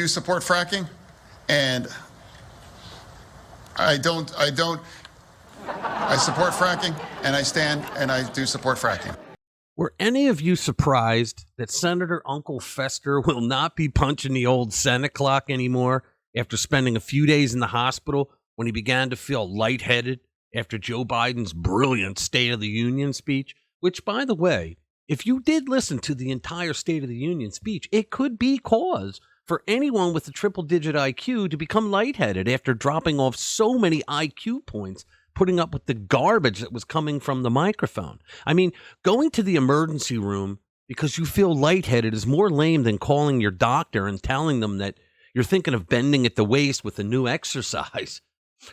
do support fracking, and I support fracking, and I stand and I do support fracking. Were any of you surprised that Senator Uncle Fester will not be punching the old Senate clock anymore after spending a few days in the hospital when he began to feel lightheaded after Joe Biden's brilliant State of the Union speech? Which, by the way, if you did listen to the entire State of the Union speech, it could be cause for anyone with a triple-digit IQ to become lightheaded after dropping off so many IQ points, putting up with the garbage that was coming from the microphone. I mean, going to the emergency room because you feel lightheaded is more lame than calling your doctor and telling them that you're thinking of bending at the waist with a new exercise.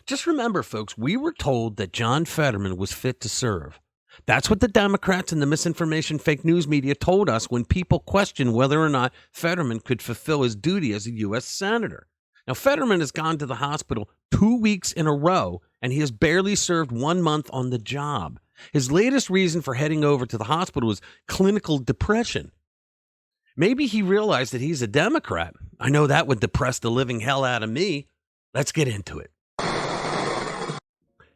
Just remember, folks, we were told that John Fetterman was fit to serve. That's what the Democrats and the misinformation fake news media told us when people questioned whether or not Fetterman could fulfill his duty as a U.S. Senator. Now, Fetterman has gone to the hospital 2 weeks in a row, and he has barely served 1 month on the job. His latest reason for heading over to the hospital was clinical depression. Maybe he realized that he's a Democrat. I know that would depress the living hell out of me. Let's get into it.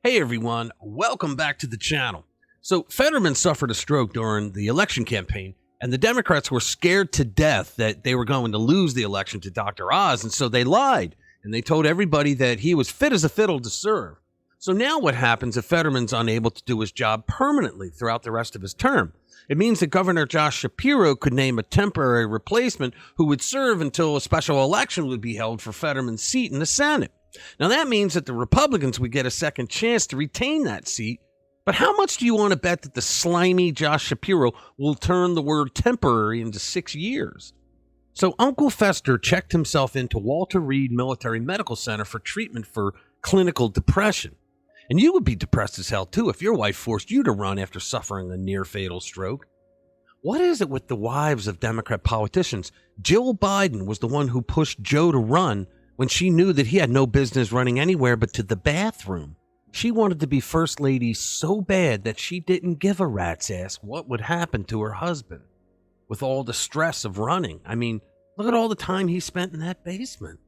Hey, everyone. Welcome back to the channel. So Fetterman suffered a stroke during the election campaign, and the Democrats were scared to death that they were going to lose the election to Dr. Oz, and so they lied, and they told everybody that he was fit as a fiddle to serve. So now what happens if Fetterman's unable to do his job permanently throughout the rest of his term? It means that Governor Josh Shapiro could name a temporary replacement who would serve until a special election would be held for Fetterman's seat in the Senate. Now that means that the Republicans would get a second chance to retain that seat. But how much do you want to bet that the slimy Josh Shapiro will turn the word temporary into 6 years? So Uncle Fester checked himself into Walter Reed Military Medical Center for treatment for clinical depression. And you would be depressed as hell too if your wife forced you to run after suffering a near-fatal stroke. What is it with the wives of Democrat politicians? Jill Biden was the one who pushed Joe to run when she knew that he had no business running anywhere but to the bathroom. She wanted to be first lady so bad that she didn't give a rat's ass what would happen to her husband with all the stress of running. I mean, look at all the time he spent in that basement.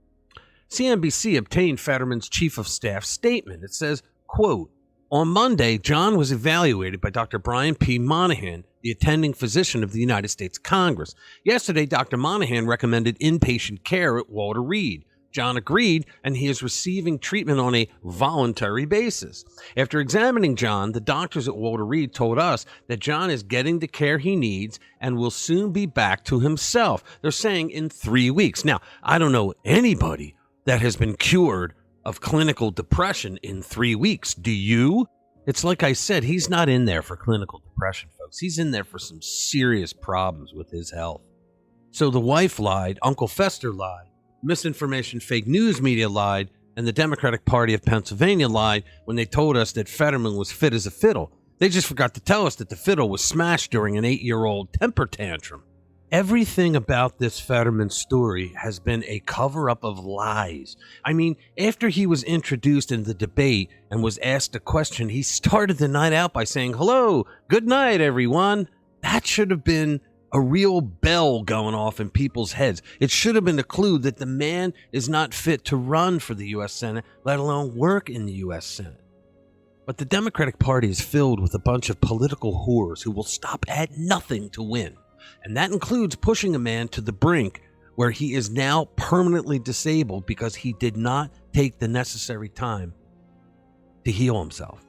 CNBC obtained Fetterman's chief of staff statement. It says, quote, on Monday, John was evaluated by Dr. Brian P. Monahan, the attending physician of the United States Congress. Yesterday, Dr. Monahan recommended inpatient care at Walter Reed. John agreed, and he is receiving treatment on a voluntary basis. After examining John, the doctors at Walter Reed told us that John is getting the care he needs and will soon be back to himself. They're saying in 3 weeks. Now, I don't know anybody that has been cured of clinical depression in 3 weeks. Do you? It's like I said, he's not in there for clinical depression, folks. He's in there for some serious problems with his health. So the wife lied, Uncle Fester lied. Misinformation fake news media lied, and the Democratic Party of Pennsylvania lied when they told us that Fetterman was fit as a fiddle. They just forgot to tell us that the fiddle was smashed during an 8-year-old temper tantrum. Everything about this Fetterman story has been a cover-up of lies. I mean, after he was introduced in the debate and was asked a question, he started the night out by saying, hello, good night, everyone. That should have been a real bell going off in people's heads. It should have been a clue that the man is not fit to run for the U.S. Senate, let alone work in the U.S. Senate. But the Democratic Party is filled with a bunch of political whores who will stop at nothing to win. And that includes pushing a man to the brink where he is now permanently disabled because he did not take the necessary time to heal himself.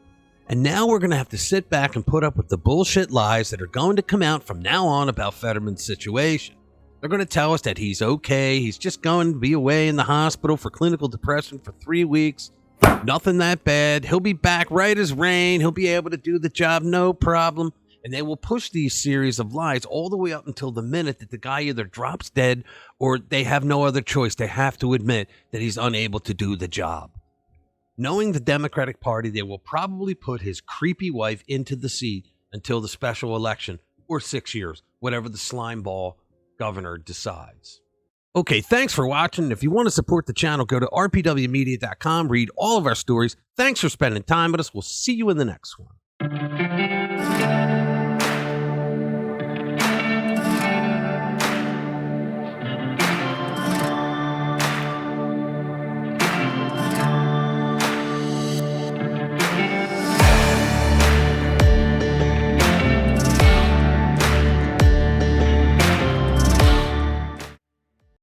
And now we're going to have to sit back and put up with the bullshit lies that are going to come out from now on about Fetterman's situation. They're going to tell us that he's okay. He's just going to be away in the hospital for clinical depression for 3 weeks. Nothing that bad. He'll be back right as rain. He'll be able to do the job, no problem. And they will push these series of lies all the way up until the minute that the guy either drops dead or they have no other choice. They have to admit that he's unable to do the job. Knowing the Democratic Party, they will probably put his creepy wife into the seat until the special election, or 6 years, whatever the slimeball governor decides. Okay, thanks for watching. If you want to support the channel, go to rpwmedia.com, read all of our stories. Thanks for spending time with us. We'll see you in the next one.